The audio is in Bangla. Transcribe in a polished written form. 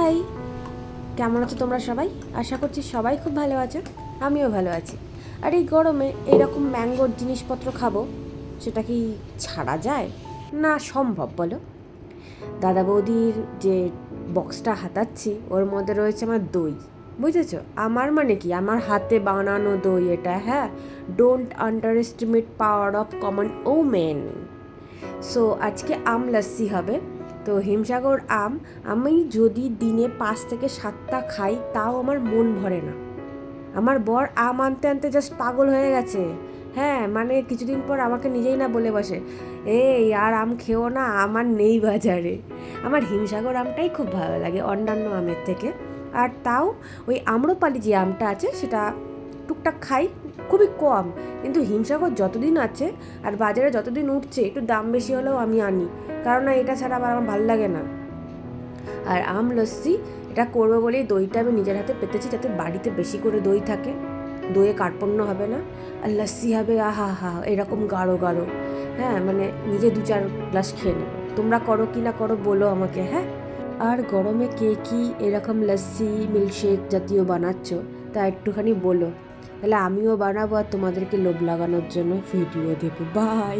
হাই, কেমন আছো তোমরা সবাই? আশা করছি সবাই খুব ভালো আছো, আমিও ভালো আছি। আর এই গরমে এইরকম ম্যাঙ্গোর জিনিসপত্র খাবো, সেটা কি ছাড়া যায়? না সম্ভব বলো। দাদা বৌদির যে বক্সটা হাতাচ্ছি ওর মধ্যে রয়েছে আমার দই, বুঝেছো? আমার মানে কি, আমার হাতে বানানো দই এটা। হ্যাঁ, don't under estimate power of common women. So আজকে আম লাস্সি হবে। তো হিমসাগর আম আমি যদি দিনে 5 থেকে 7টা খাই তাও আমার মন ভরে না। আমার বর আম আনতে আনতে জাস্ট পাগল হয়ে গেছে। হ্যাঁ, মানে কিছুদিন পর আমাকে নিজেই না বলে বসে, এই আর আম খেও না, আমার নেই বাজারে। আমার হিমসাগর আমটাই খুব ভালো লাগে অন্যান্য আমের থেকে। আর তাও ওই আম্রপালি যে আমটা আছে সেটা টুকটাক খাই, খুবই কম। কিন্তু হিমসাগর যতদিন আছে আর বাজারে যতদিন উঠছে একটু দাম বেশি হলেও আমি আনি, কারণ এটা ছাড়া আবার আমার ভালো লাগে না। আর আম লস্যি এটা করবো বলেই দইটা আমি নিজের হাতে পেতেছি, যাতে বাড়িতে বেশি করে দই থাকে, দইয়ে কার্পণ্য হবে না। আর লস্যি হবে আহা হা এরকম গাঢ় গাঢ়। হ্যাঁ, মানে নিজে 2-4 গ্লাস খেয়ে নেবো। তোমরা করো কি না করো বলো আমাকে। হ্যাঁ, আর গরমে কে কি এরকম লস্যি মিল্কশেক জাতীয় বানাচ্ছ তা একটুখানি বলো, তাহলে আমিও বানাবো আর তোমাদেরকে লোভ লাগানোর জন্য ভিডিও দেবো। বাই।